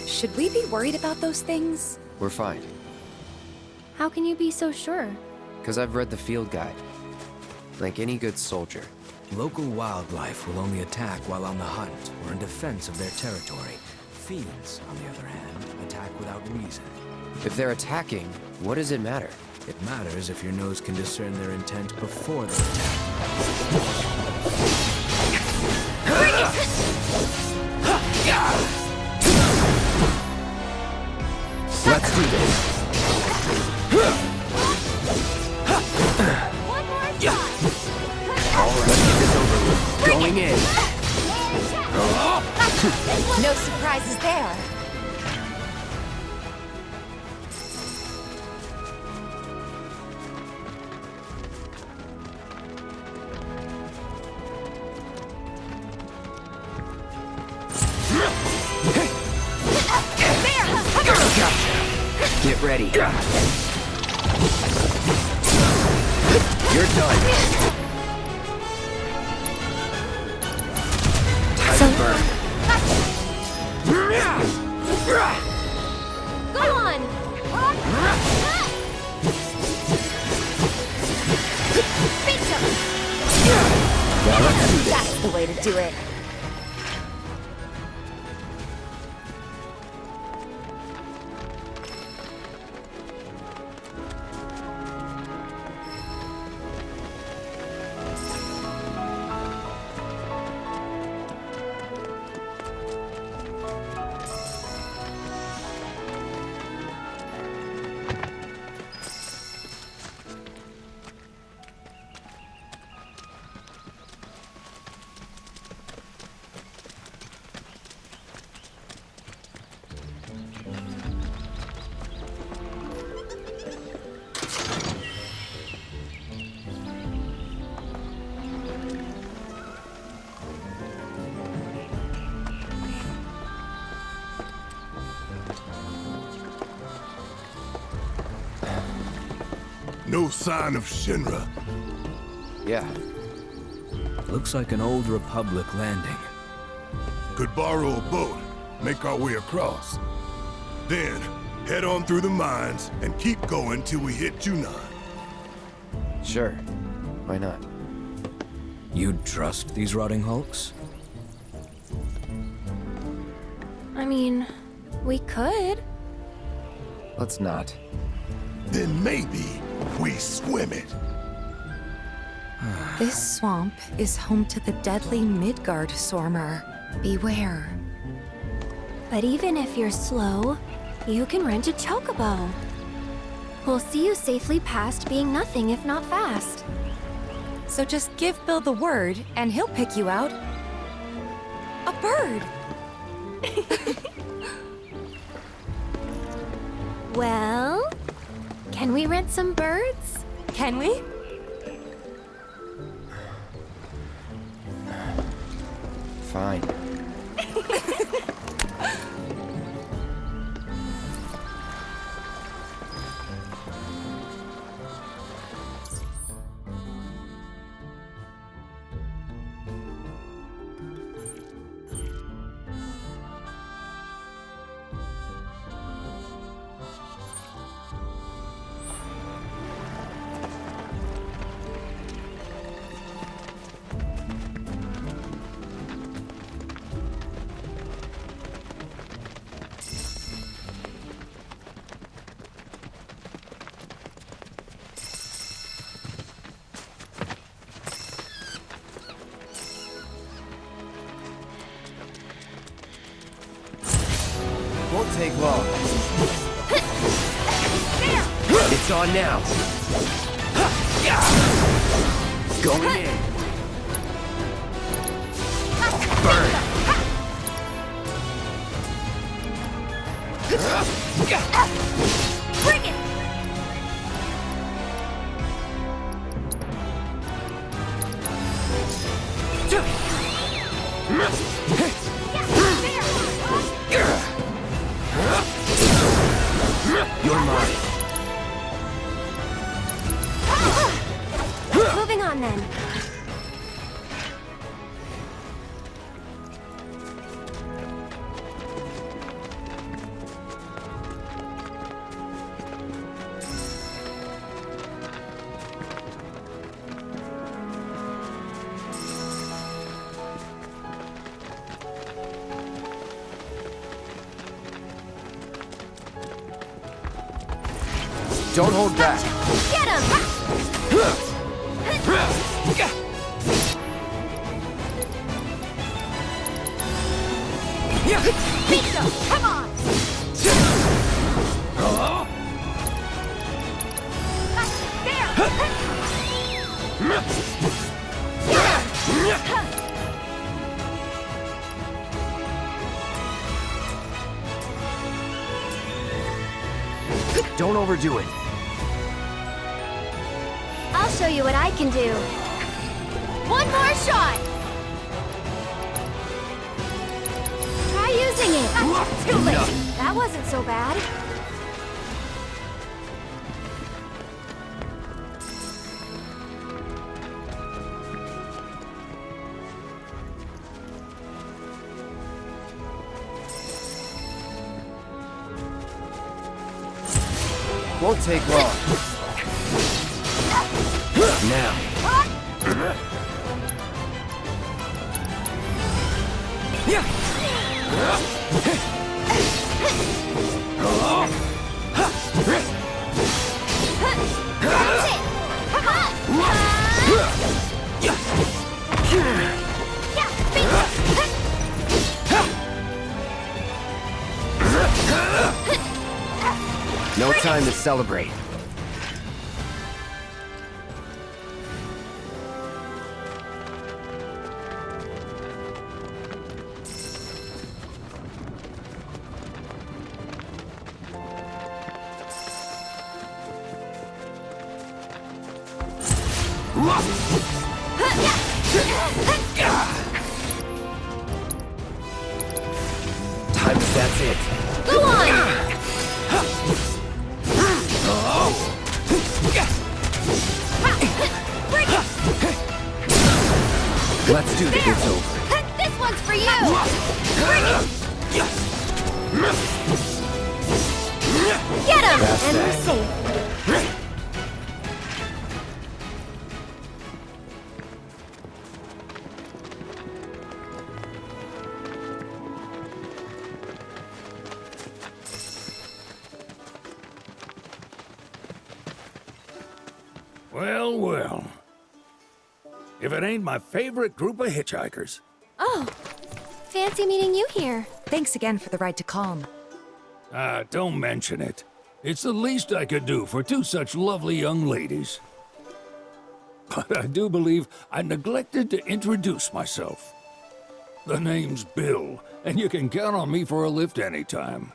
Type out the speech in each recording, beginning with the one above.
Should we be worried about those things? We're fine. How can you be so sure? Because I've read the field guide. Like any good soldier. Local wildlife will only attack while on the hunt or in defense of their territory. Fiends, on the other hand, attack without reason. If they're attacking, what does it matter? It matters if your nose can discern their intent before they attack. Let's do this. One more shot! All right, let's get this over with. Going in. No surprises there. Get ready. You're done. Time to burn. Go on! Piko! That's the way to do it. No sign of Shinra. Yeah. Looks like an old Republic landing. Could borrow a boat, make our way across. Then, head on through the mines and keep going till we hit Junon. Sure. Why not? You'd trust these rotting hulks? I mean, we could. Let's not. Then maybe we swim it. This swamp is home to the deadly Midgard Sormer. Beware. But even if you're slow, you can rent a Chocobo. We'll see you safely past being nothing if not fast. So just give Bill the word, and he'll pick you out. A bird! Well, can we rent some birds? Can we? Fine. take long. It's on now. Going in. Burn. Bring it! You're mine. Moving on then. Don't hold back. Get him! Piko, come on! Don't overdo it. I'll show you what I can do. One more shot! Try using it! Too late! That wasn't so bad. Won't take long. Now. That's it! Come on! No time to celebrate. That's it. Go on! Let's do this over. This one's for you! Bring it! Get him! That's And we're that. safe. Well, well. If it ain't my favorite group of hitchhikers. Oh, fancy meeting you here. Thanks again for the ride to Calm. Don't mention it. It's the least I could do for two such lovely young ladies. But I do believe I neglected to introduce myself. The name's Bill, and you can count on me for a lift anytime.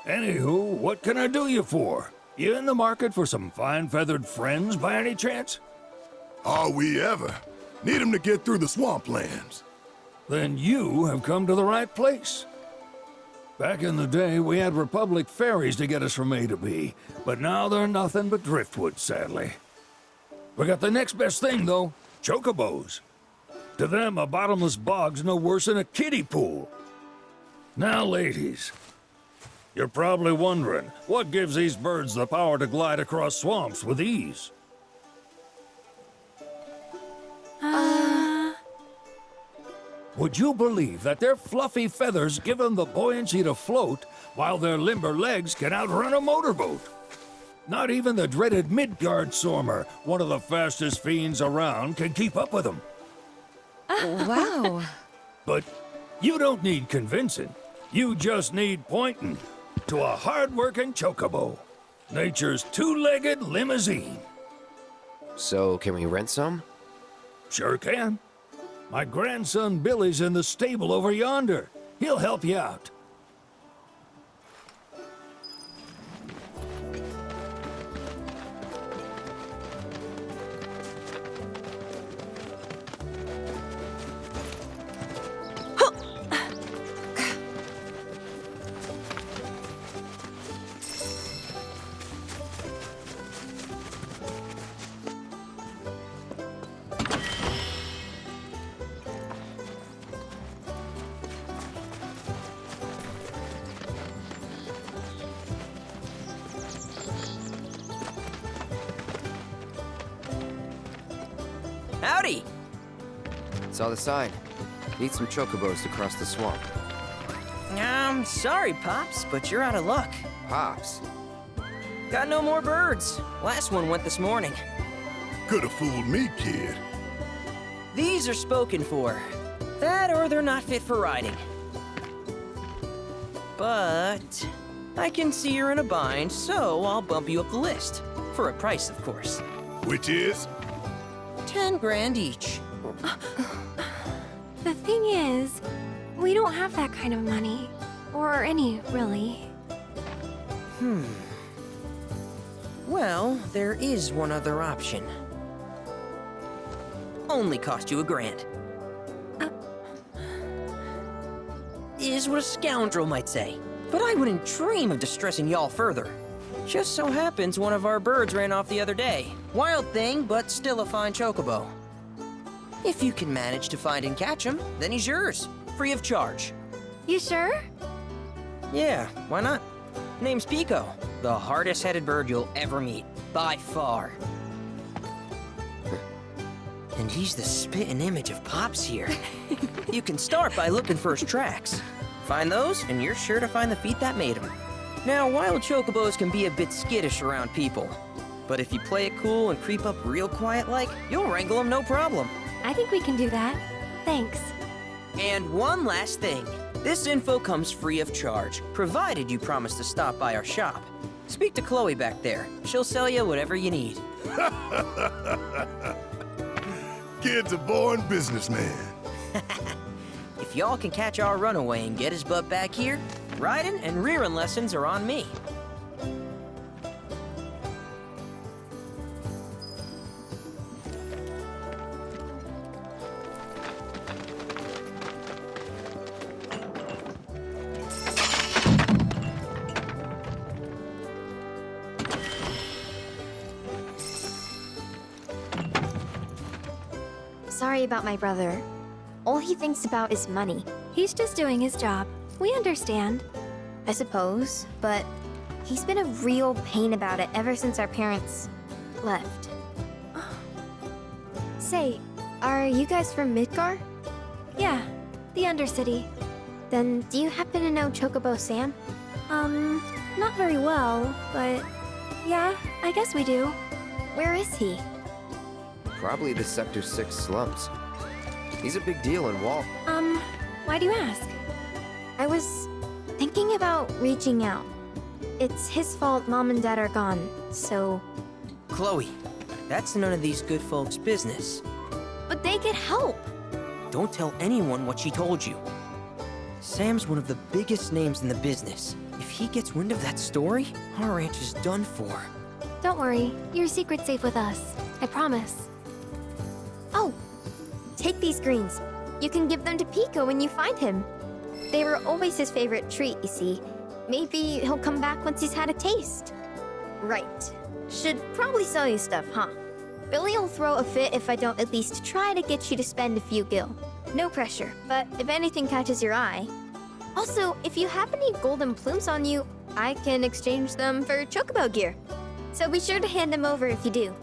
Anywho, what can I do you for? You in the market for some fine-feathered friends by any chance? Are we ever? Need 'em to get through the swamplands. Then you have come to the right place. Back in the day, we had Republic ferries to get us from A to B, but now they're nothing but driftwood, sadly. We got the next best thing, though, chocobos. To them, a bottomless bog's no worse than a kiddie pool. Now, ladies, you're probably wondering, what gives these birds the power to glide across swamps with ease? Would you believe that their fluffy feathers give them the buoyancy to float, while their limber legs can outrun a motorboat? Not even the dreaded Midgard Sormer, one of the fastest fiends around, can keep up with them. Wow. But you don't need convincing. You just need pointing to a hard-working chocobo. Nature's two-legged limousine. So, can we rent some? Sure can. My grandson Billy's in the stable over yonder. He'll help you out. Howdy! Saw the sign. Need some chocobos to cross the swamp. I'm sorry, Pops, but you're out of luck. Pops. Got no more birds. Last one went this morning. Could've fooled me, kid. These are spoken for. That or they're not fit for riding. But I can see you're in a bind, so I'll bump you up the list. For a price, of course. Which is? 10 grand each. The thing is, we don't have that kind of money. Or any, really. Well, there is one other option. Only cost you $1,000. Is what a scoundrel might say. But I wouldn't dream of distressing y'all further. Just so happens one of our birds ran off the other day. Wild thing, but still a fine chocobo. If you can manage to find and catch him, then he's yours. Free of charge. You sure? Yeah, why not? Name's Piko. The hardest-headed bird you'll ever meet. By far. And he's the spitting image of Pops here. You can start by looking for his tracks. Find those, and you're sure to find the feet that made him. Now, wild chocobos can be a bit skittish around people. But if you play it cool and creep up real quiet-like, you'll wrangle them no problem. I think we can do that. Thanks. And one last thing. This info comes free of charge, provided you promise to stop by our shop. Speak to Chloe back there. She'll sell you whatever you need. Kid's a born businessman. If y'all can catch our runaway and get his butt back here, riding and rearing lessons are on me. Sorry about my brother. All he thinks about is money, He's just doing his job. We understand. I suppose, but he's been a real pain about it ever since our parents left. Say, are you guys from Midgar? Yeah, the Undercity. Then do you happen to know Chocobo Sam? Not very well, but yeah, I guess we do. Where is he? Probably the Sector 6 slums. He's a big deal in Wall. Why do you ask? I was thinking about reaching out. It's his fault Mom and Dad are gone, so... Chloe, that's none of these good folks' business. But they could help! Don't tell anyone what she told you. Sam's one of the biggest names in the business. If he gets wind of that story, our ranch is done for. Don't worry, your secret's safe with us. I promise. Oh! Take these greens. You can give them to Piko when you find him. They were always his favorite treat, you see. Maybe he'll come back once he's had a taste. Right. Should probably sell you stuff, huh? Billy'll throw a fit if I don't at least try to get you to spend a few gil. No pressure, but if anything catches your eye. Also, if you have any golden plumes on you, I can exchange them for chocobo gear. So be sure to hand them over if you do.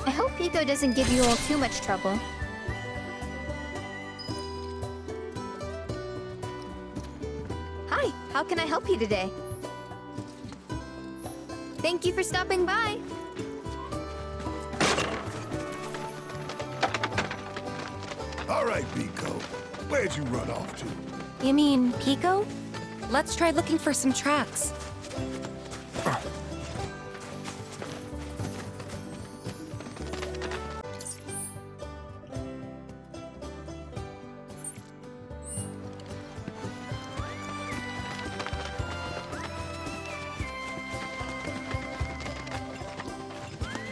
I hope Piko doesn't give you all too much trouble. How can I help you today? Thank you for stopping by. All right, Piko. Where'd you run off to? You mean Piko? Let's try looking for some tracks.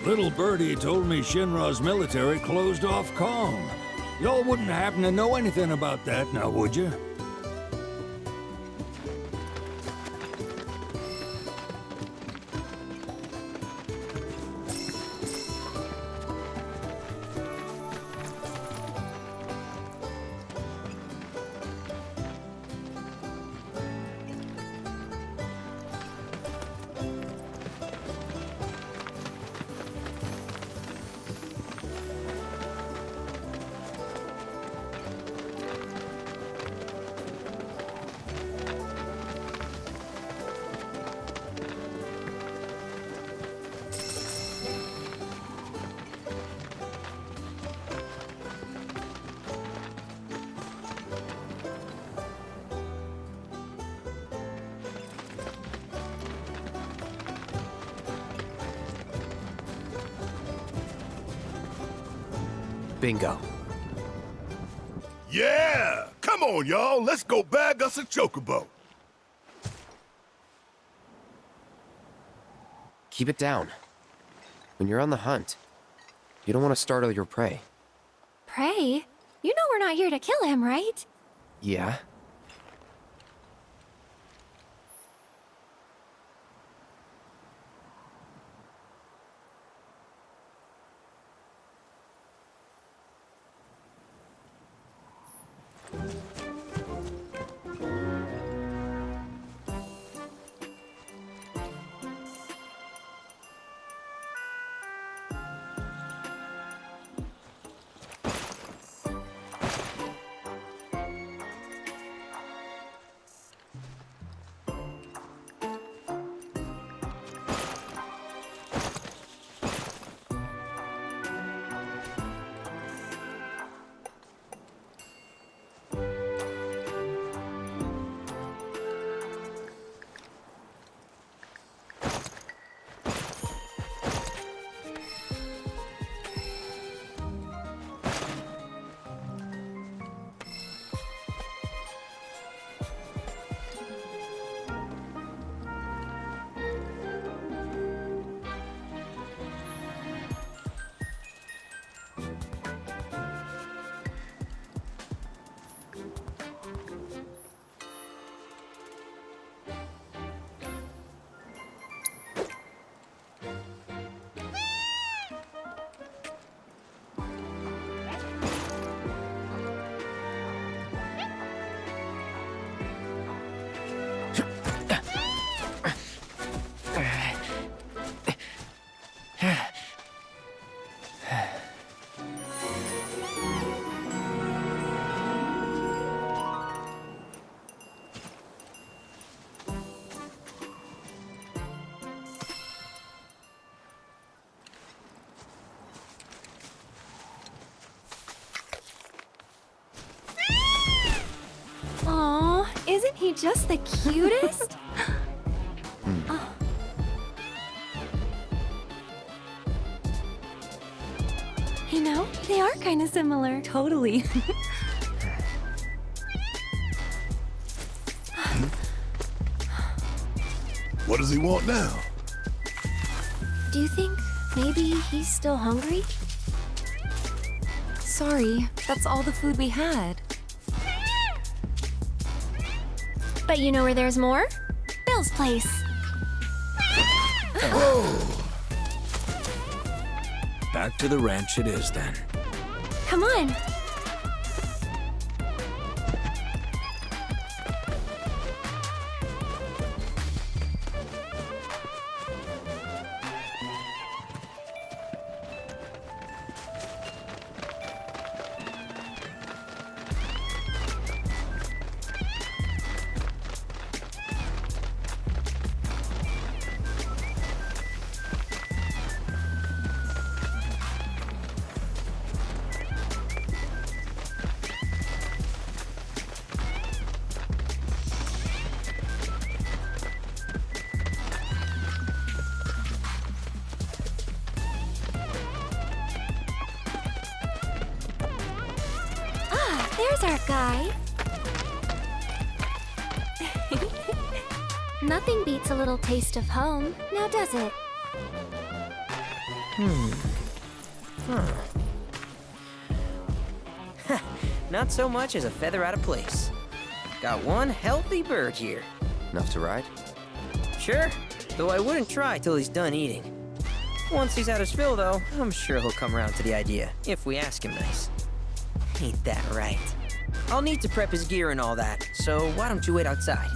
Little Birdie told me Shinra's military closed off Calm. Y'all wouldn't happen to know anything about that, now would you? Bingo. Yeah! Come on, y'all. Let's go bag us a Chocobo. Keep it down. When you're on the hunt, you don't want to startle your prey. Prey? You know we're not here to kill him, right? Yeah? Isn't he just the cutest? Oh. You know, they are kind of similar. Totally. What does he want now? Do you think maybe he's still hungry? Sorry, that's all the food we had. But you know where there's more? Bill's place. Oh! Back to the ranch it is then. Come on. There's our guy. Nothing beats a little taste of home, now does it? Not so much as a feather out of place. Got one healthy bird here. Enough to ride? Sure, though I wouldn't try till he's done eating. Once he's had his fill, though, I'm sure he'll come around to the idea, if we ask him nice. Ain't that right? I'll need to prep his gear and all that, so why don't you wait outside?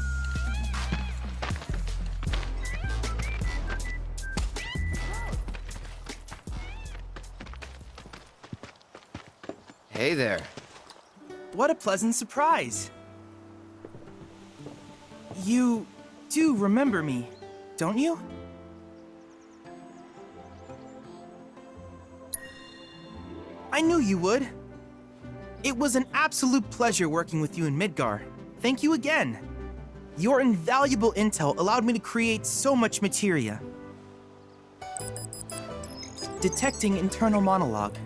Hey there. What a pleasant surprise. You do remember me, don't you? I knew you would. It was an absolute pleasure working with you in Midgar. Thank you again. Your invaluable intel allowed me to create so much materia. Detecting internal monologue.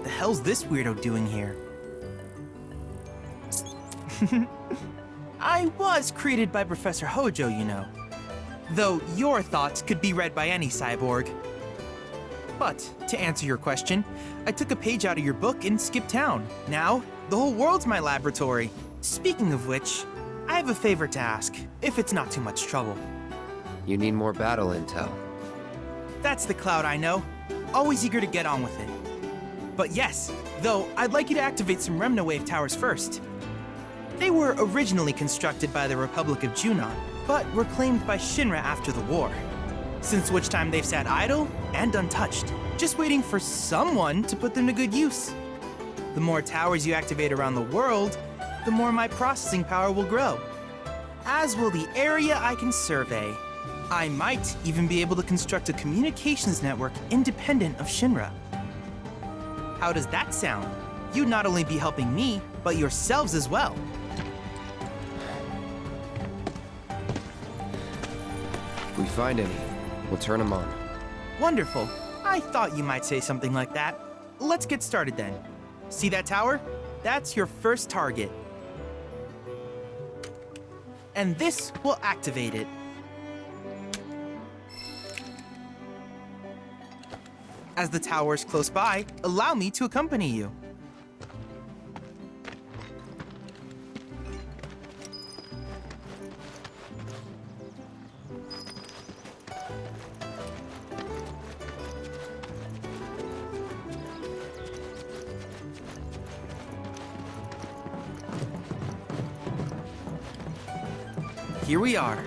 The hell's this weirdo doing here? I was created by Professor Hojo, you know. Though your thoughts could be read by any cyborg. But, to answer your question, I took a page out of your book and skipped town. Now, the whole world's my laboratory. Speaking of which, I have a favor to ask, if it's not too much trouble. You need more battle intel. That's the Cloud I know. Always eager to get on with it. But yes, though, I'd like you to activate some Remnawave towers first. They were originally constructed by the Republic of Junon, but were claimed by Shinra after the war. Since which time they've sat idle and untouched, just waiting for someone to put them to good use. The more towers you activate around the world, the more my processing power will grow. As will the area I can survey. I might even be able to construct a communications network independent of Shinra. How does that sound? You'd not only be helping me, but yourselves as well. If we find any, we'll turn them on. Wonderful. I thought you might say something like that. Let's get started then. See that tower? That's your first target. And this will activate it. As the tower is close by, allow me to accompany you. Here we are.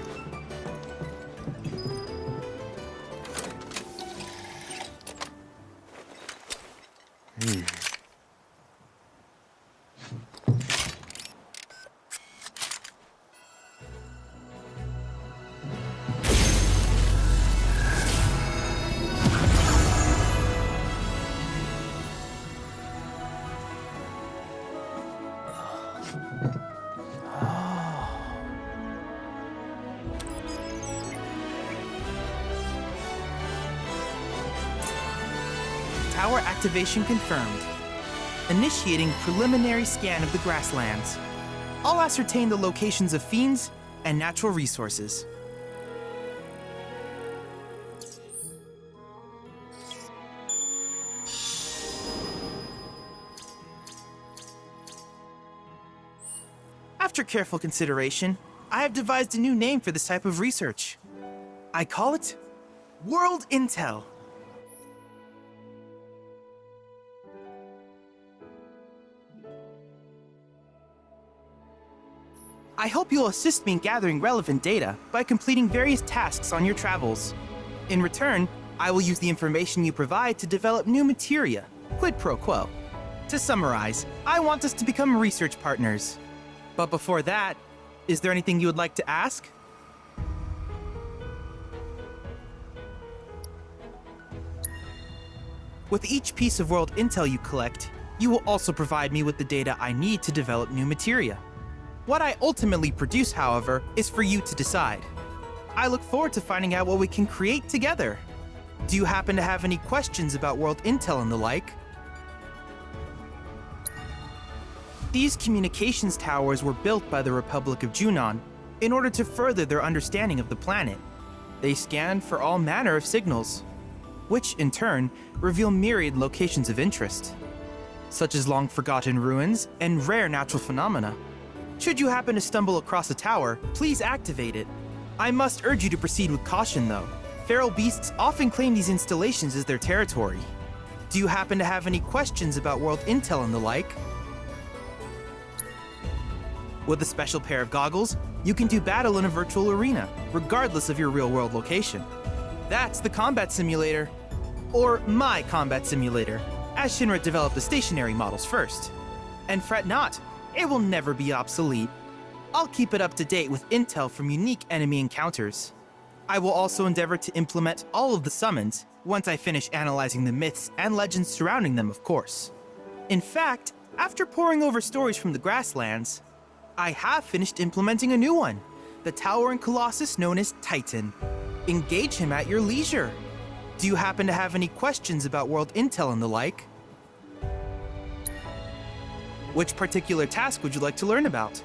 Tower activation confirmed. Initiating preliminary scan of the grasslands. I'll ascertain the locations of fiends and natural resources. After careful consideration, I have devised a new name for this type of research. I call it World Intel. I hope you'll assist me in gathering relevant data by completing various tasks on your travels. In return, I will use the information you provide to develop new materia, quid pro quo. To summarize, I want us to become research partners. But before that, is there anything you would like to ask? With each piece of world intel you collect, you will also provide me with the data I need to develop new materia. What I ultimately produce, however, is for you to decide. I look forward to finding out what we can create together. Do you happen to have any questions about world intel and the like? These communications towers were built by the Republic of Junon in order to further their understanding of the planet. They scan for all manner of signals, which in turn reveal myriad locations of interest, such as long-forgotten ruins and rare natural phenomena. Should you happen to stumble across a tower, please activate it. I must urge you to proceed with caution, though. Feral beasts often claim these installations as their territory. Do you happen to have any questions about world intel and the like? With a special pair of goggles, you can do battle in a virtual arena, regardless of your real-world location. That's the combat simulator. Or my combat simulator, as Shinra developed the stationary models first. And fret not, it will never be obsolete. I'll keep it up to date with intel from unique enemy encounters. I will also endeavor to implement all of the summons once I finish analyzing the myths and legends surrounding them, of course. In fact, after poring over stories from the grasslands, I have finished implementing a new one, the towering colossus known as Titan. Engage him at your leisure. Do you happen to have any questions about world intel and the like? Which particular task would you like to learn about?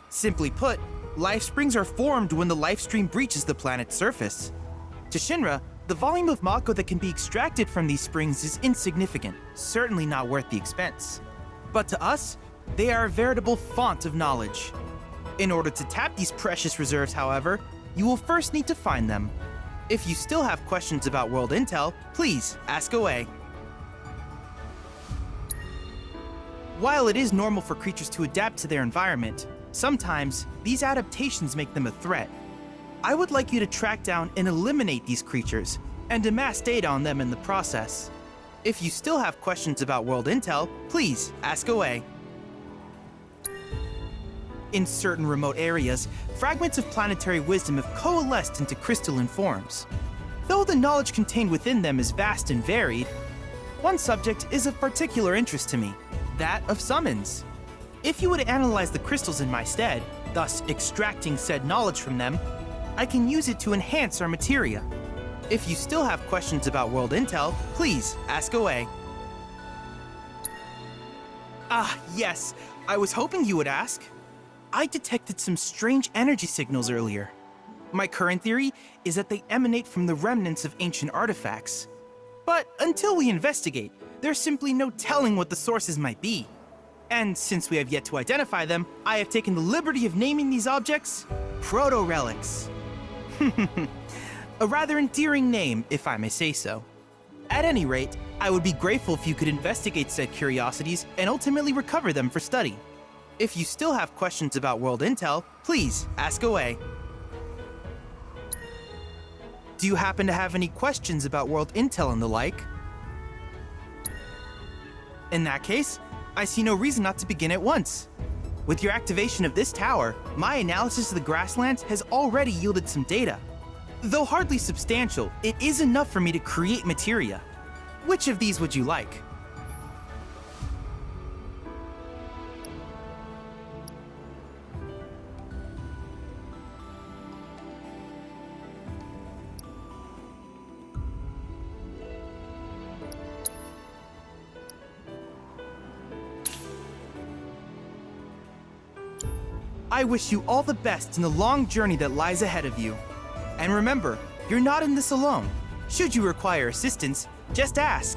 Simply put, Lifesprings are formed when the Lifestream breaches the planet's surface. To Shinra, the volume of Mako that can be extracted from these springs is insignificant, certainly not worth the expense. But to us, they are a veritable font of knowledge. In order to tap these precious reserves, however, you will first need to find them. If you still have questions about world intel, please ask away. While it is normal for creatures to adapt to their environment, sometimes these adaptations make them a threat. I would like you to track down and eliminate these creatures, and amass data on them in the process. If you still have questions about world intel, please ask away. In certain remote areas, fragments of planetary wisdom have coalesced into crystalline forms. Though the knowledge contained within them is vast and varied, one subject is of particular interest to me, that of summons. If you would analyze the crystals in my stead, thus extracting said knowledge from them, I can use it to enhance our materia. If you still have questions about world intel, please ask away. Ah, yes, I was hoping you would ask. I detected some strange energy signals earlier. My current theory is that they emanate from the remnants of ancient artifacts. But until we investigate, there's simply no telling what the sources might be. And since we have yet to identify them, I have taken the liberty of naming these objects proto-relics. A rather endearing name, if I may say so. At any rate, I would be grateful if you could investigate said curiosities and ultimately recover them for study. If you still have questions about world intel, please ask away. Do you happen to have any questions about world intel and the like? In that case, I see no reason not to begin at once. With your activation of this tower, my analysis of the grasslands has already yielded some data. Though hardly substantial, it is enough for me to create materia. Which of these would you like? I wish you all the best in the long journey that lies ahead of you. And remember, you're not in this alone. Should you require assistance, just ask.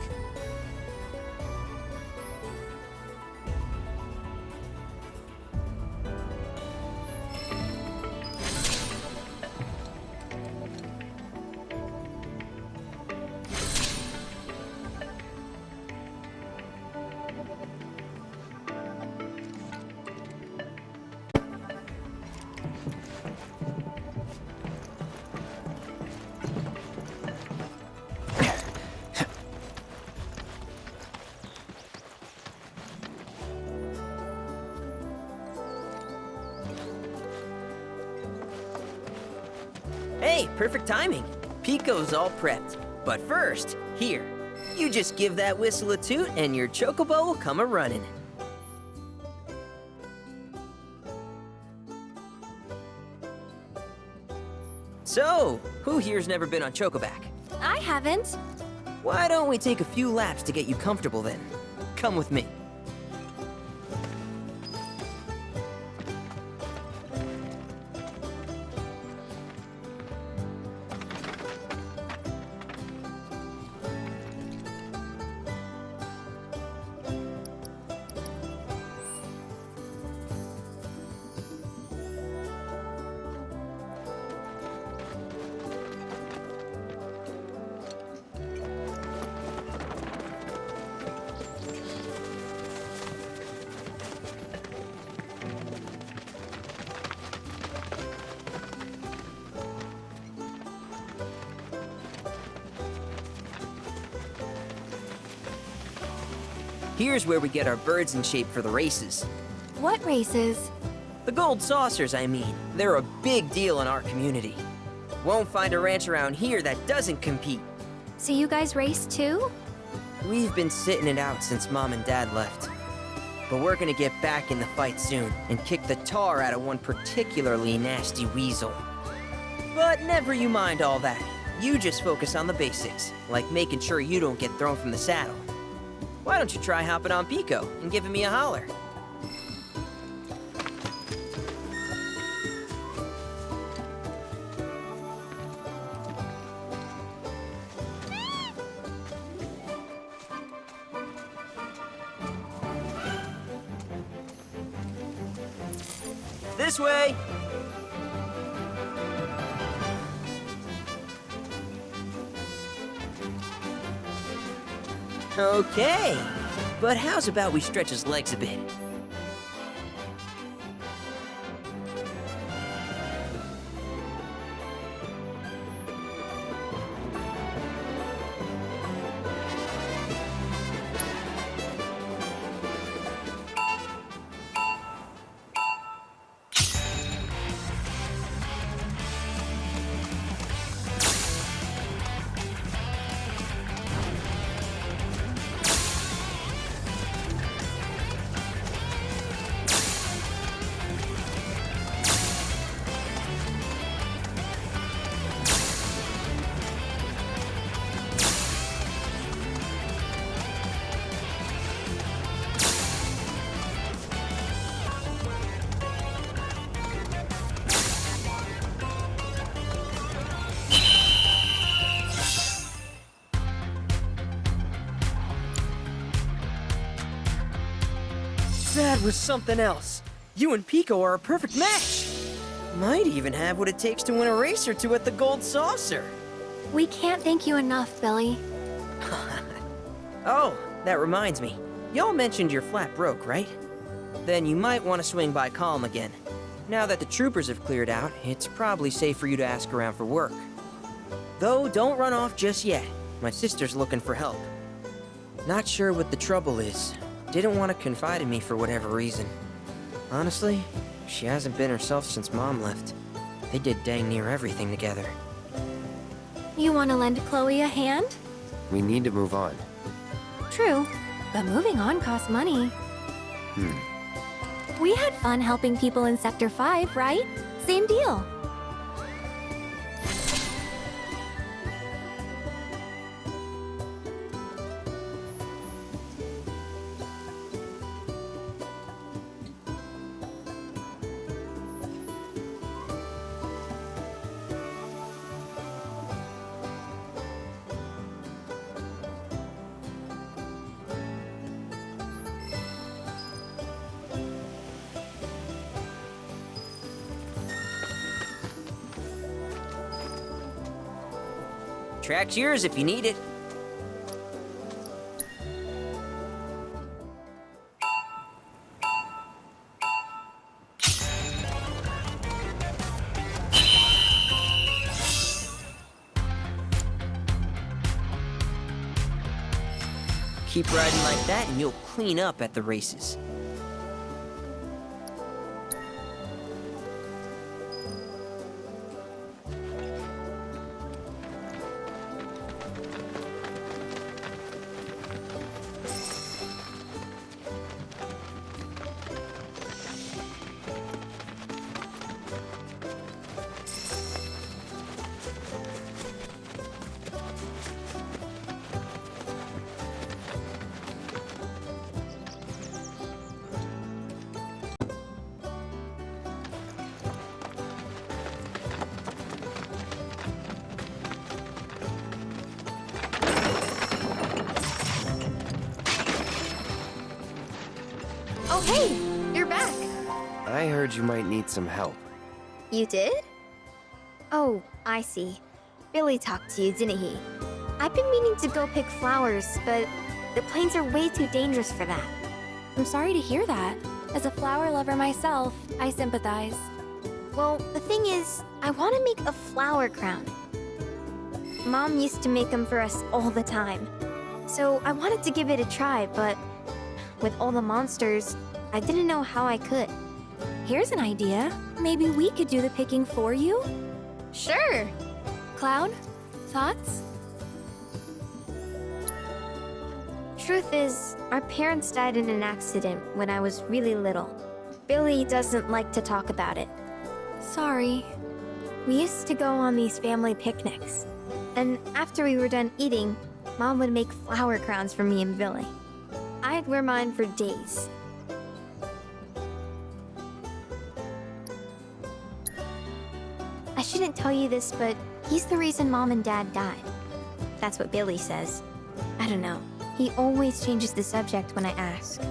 Hey, perfect timing. Piko's all prepped. But first, here, you just give that whistle a toot and your Chocobo will come a-running. So, who here's never been on Chocoback? I haven't. Why don't we take a few laps to get you comfortable then? Come with me. Here's where we get our birds in shape for the races. What races? The gold saucers, I mean. They're a big deal in our community. Won't find a ranch around here that doesn't compete. So you guys race too? We've been sitting it out since Mom and Dad left. But we're gonna get back in the fight soon and kick the tar out of one particularly nasty weasel. But never you mind all that. You just focus on the basics, like making sure you don't get thrown from the saddle. Why don't you try hopping on Piko and giving me a holler? This way! Okay, but how's about we stretch his legs a bit? That was something else. You and Piko are a perfect match. Might even have what it takes to win a race or two at the Gold Saucer. We can't thank you enough, Billy. Oh, that reminds me. Y'all mentioned your flat broke, right? Then you might want to swing by Calm again. Now that the troopers have cleared out, it's probably safe for you to ask around for work. Though, don't run off just yet. My sister's looking for help. Not sure what the trouble is. Didn't want to confide in me for whatever reason. Honestly, she hasn't been herself since Mom left. They did dang near everything together. You want to lend Chloe a hand? We need to move on. True, but moving on costs money. We had fun helping people in Sector 5, right? Same deal. Track's yours if you need it. Keep riding like that and you'll clean up at the races. Oh, hey! You're back. I heard you might need some help. You did? Oh, I see. Billy talked to you, didn't he? I've been meaning to go pick flowers, but the plains are way too dangerous for that. I'm sorry to hear that. As a flower lover myself, I sympathize. Well, the thing is, I want to make a flower crown. Mom used to make them for us all the time. So I wanted to give it a try, but with all the monsters, I didn't know how I could. Here's an idea. Maybe we could do the picking for you? Sure! Cloud, thoughts? Truth is, our parents died in an accident when I was really little. Billy doesn't like to talk about it. Sorry. We used to go on these family picnics. And after we were done eating, Mom would make flower crowns for me and Billy. I'd wear mine for days. I shouldn't tell you this, but he's the reason Mom and Dad died. That's what Billy says. I don't know. He always changes the subject when I ask.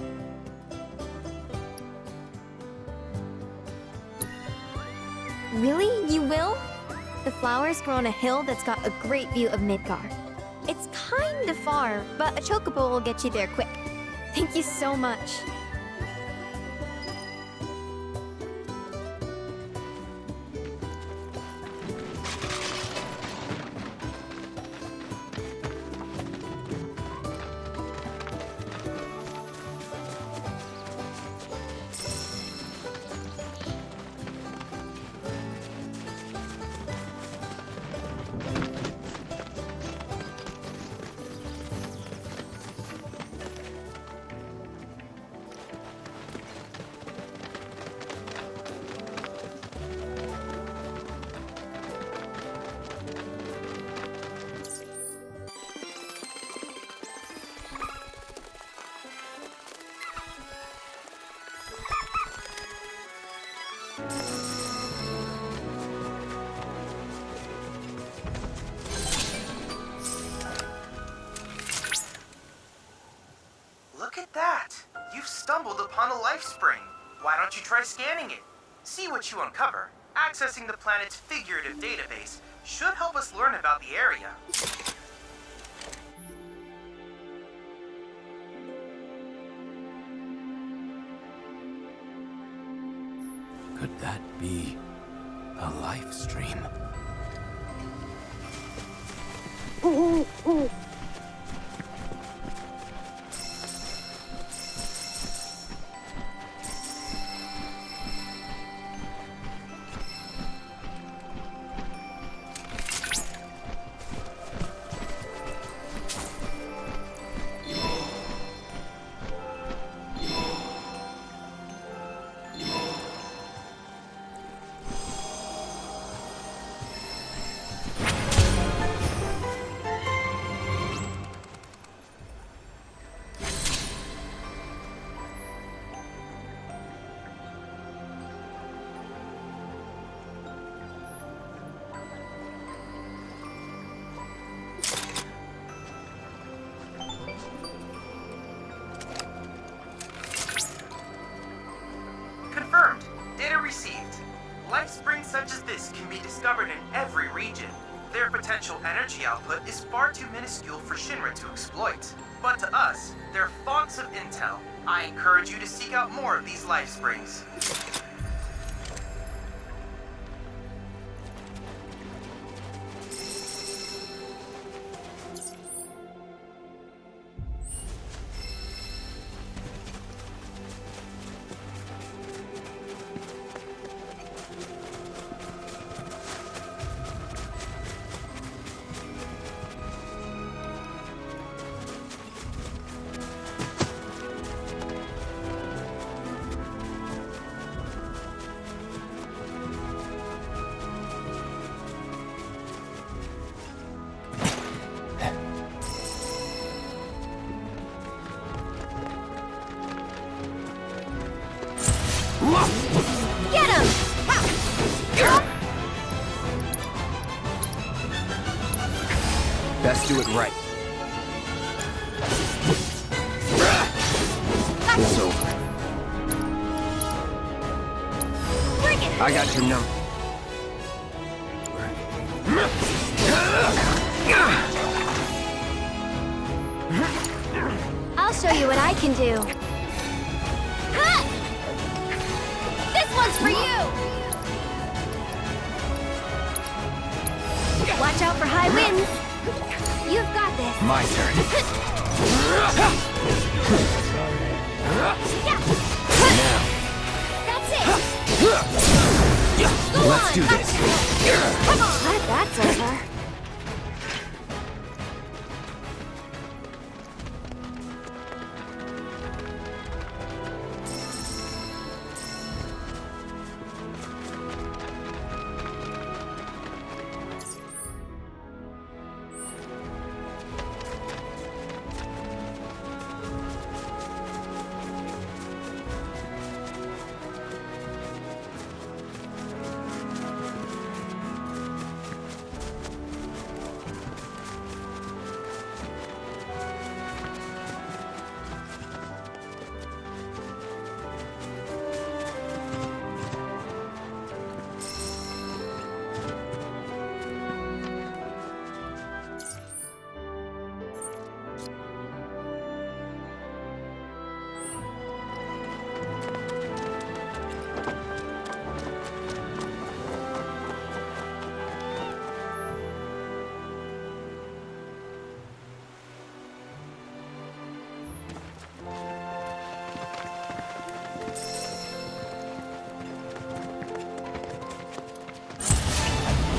Really? You will? The flowers grow on a hill that's got a great view of Midgar. It's kind of far, but a chocobo will get you there quick. Thank you so much. Look at that! You've stumbled upon a Lifespring. Why don't you try scanning it? See what you uncover. Accessing the planet's figurative database should help us learn about the area. Could that be a life stream? Confirmed. Data received. Lifesprings such as this can be discovered in every region. Their potential energy output is far too minuscule for Shinra to exploit. But to us, they're fonts of intel. I encourage you to seek out more of these Lifesprings. Get him! Best do it right. It's over. I got your number. I'll show you what I can do. Ha! This one's for you! Watch out for high winds. You've got this. My turn. Now. That's it. Let's do this. Come on. Glad that's over.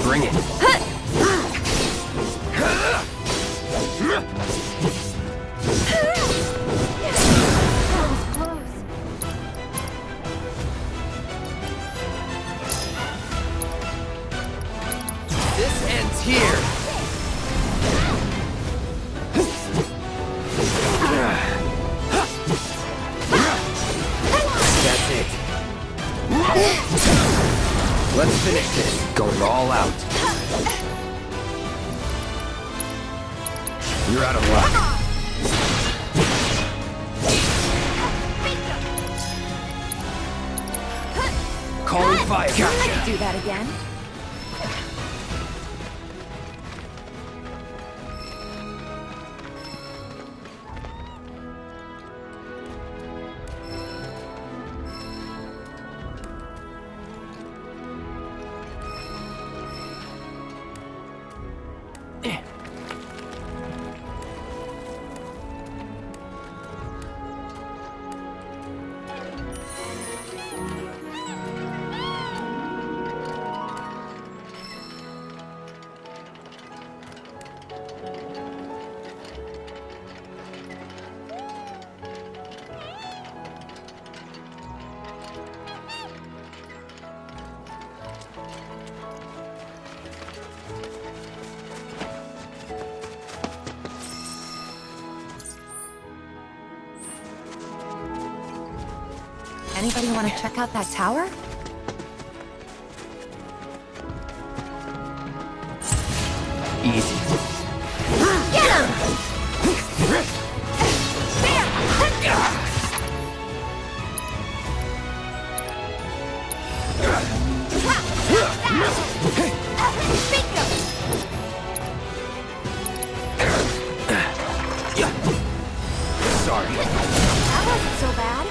Bring it. This ends here. That's it. Let's finish this. Going all out. You're out of luck. Calling fire. I'd like to do that again. Anybody want to check out that tower? Easy. Get him! Sorry. That wasn't so bad.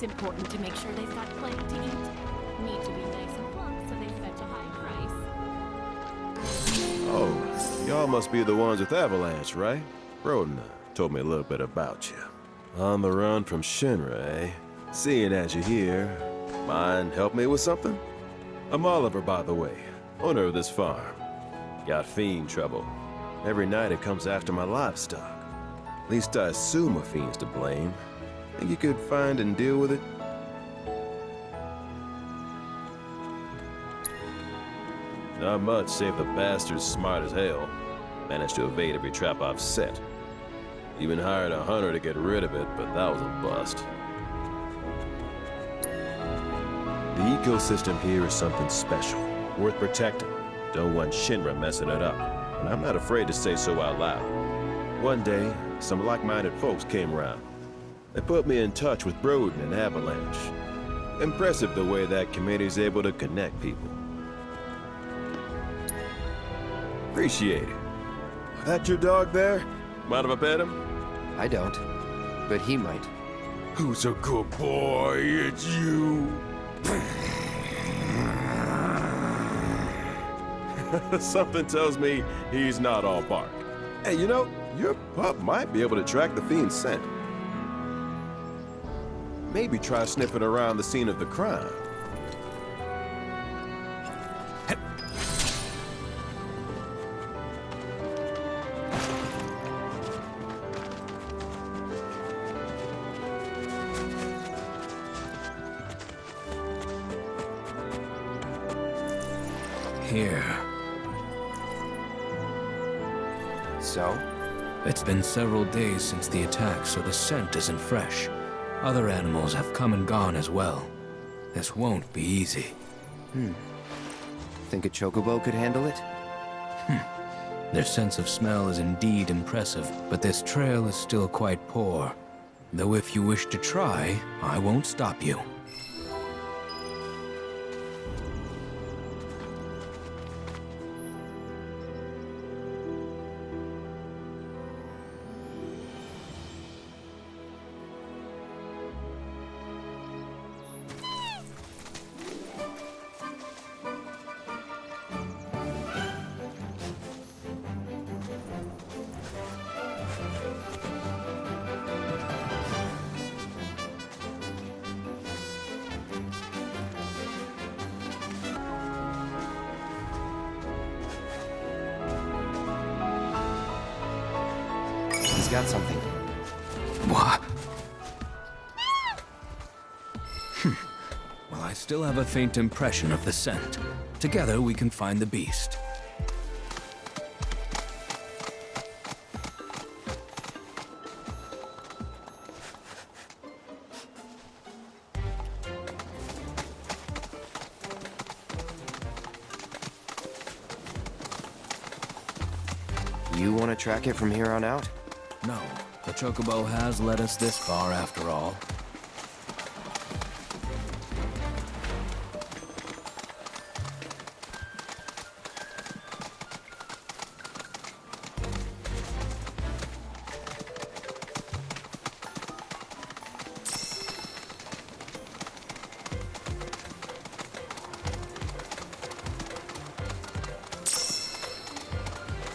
It's important to make sure they've got plenty to eat. Need to be nice and plump so they fetch a high price. Oh, y'all must be the ones with Avalanche, right? Broden told me a little bit about you. On the run from Shinra, eh? Seeing as you're here, mind help me with something? I'm Oliver, by the way, owner of this farm. Got fiend trouble. Every night it comes after my livestock. At least I assume a fiend's to blame. Think you could find and deal with it? Not much, save the bastard's smart as hell. Managed to evade every trap I've set. Even hired a hunter to get rid of it, but that was a bust. The ecosystem here is something special, worth protecting. Don't want Shinra messing it up, and I'm not afraid to say so out loud. One day, some like-minded folks came around. They put me in touch with Broden and Avalanche. Impressive the way that committee's able to connect people. Appreciate it. That your dog there? Mind if I pet him? I don't, but he might. Who's a good boy? It's you. Something tells me he's not all bark. Hey, you know, your pup might be able to track the fiend's scent. Maybe try sniffing around the scene of the crime. Here. So? It's been several days since the attack, so the scent isn't fresh. Other animals have come and gone as well. This won't be easy. Think a Chocobo could handle it? Their sense of smell is indeed impressive, but this trail is still quite poor. Though if you wish to try, I won't stop you. He's got something. What? Well, I still have a faint impression of the scent. Together, we can find the beast. You want to track it from here on out? No, the Chocobo has led us this far after all.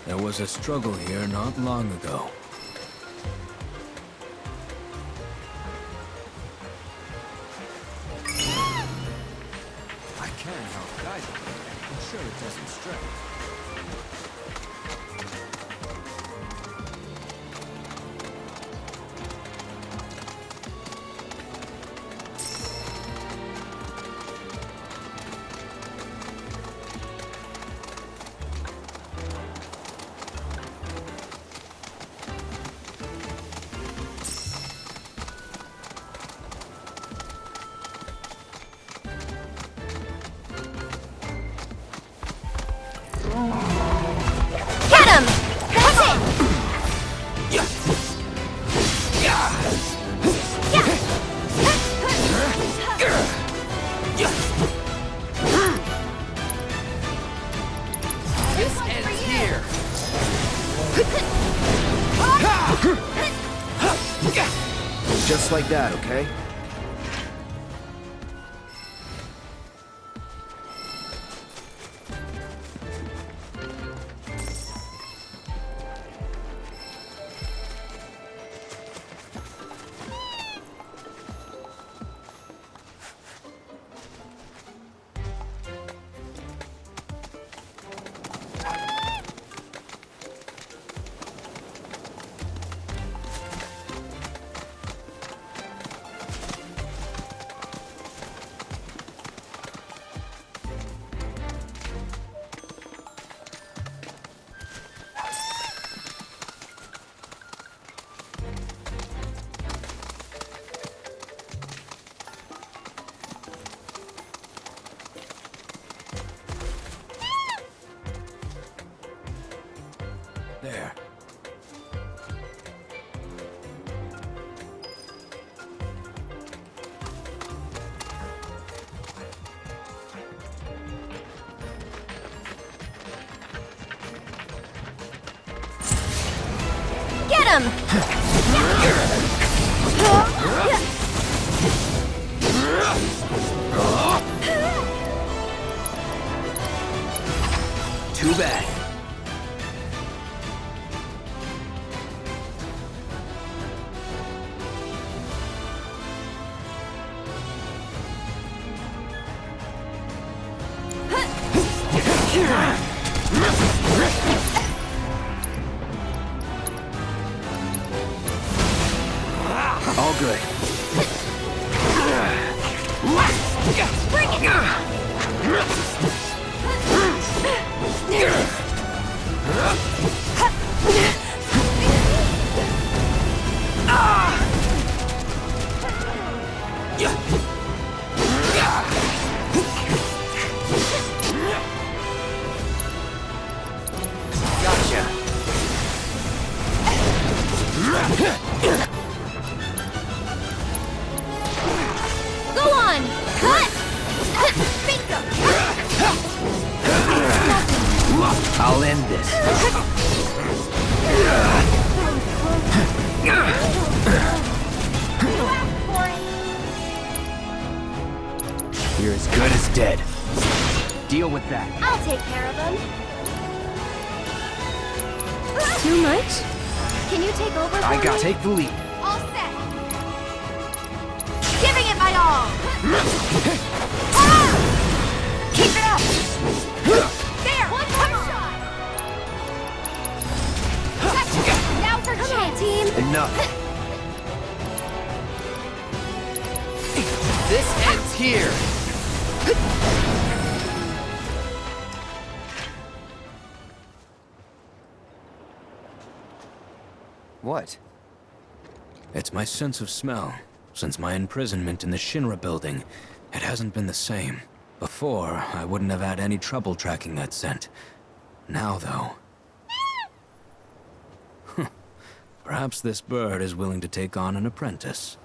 There was a struggle here not long ago. I can help guide it, ensure it doesn't stray. Get him! That's it! This ends here! Just like that, okay? him! Too bad. All good. Bring it! Gotcha. Go on! Cut! Bingo! I'll end this. You're as good as dead. Deal with that. I'll take care of him. Too much? Can you take over for I got me? take the lead. All set. Giving it my all. Ah! Keep it up. There. One more shot. Gotcha. Now for Come on, team. Enough. This ends here. What? It's my sense of smell. Since my imprisonment in the Shinra building, it hasn't been the same. Before, I wouldn't have had any trouble tracking that scent. Now, though... Perhaps this bird is willing to take on an apprentice.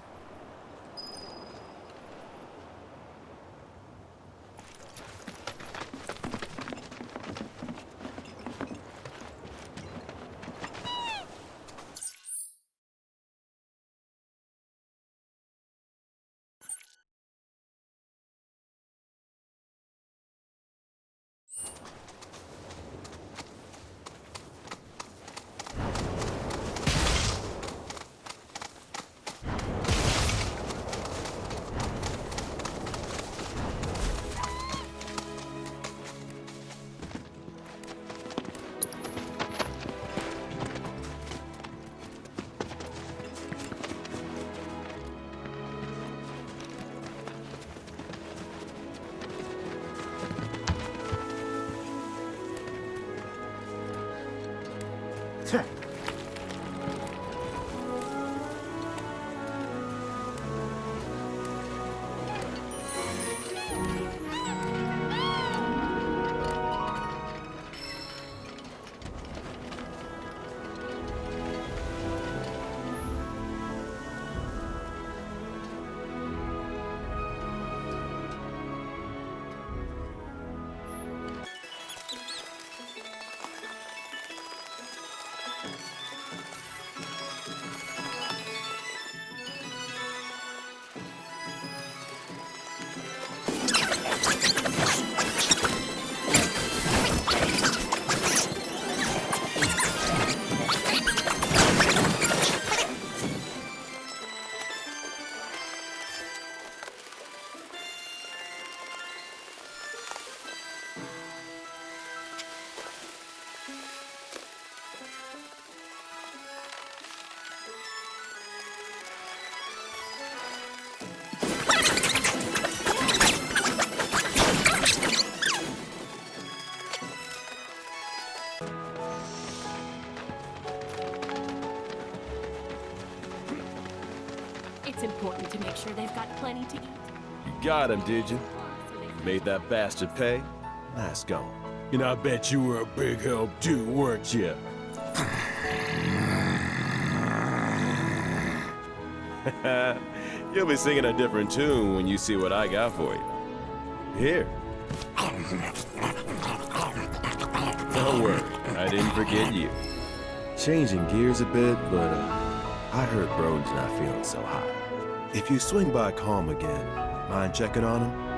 It's important to make sure they've got plenty to eat. You got him, did you? Made that bastard pay? Nice going. You know, I bet you were a big help too, weren't you? You'll be singing a different tune when you see what I got for you. Here. Don't worry, I didn't forget you. Changing gears a bit, but I heard Broden's not feeling so hot. If you swing by Calm again, mind checking on him?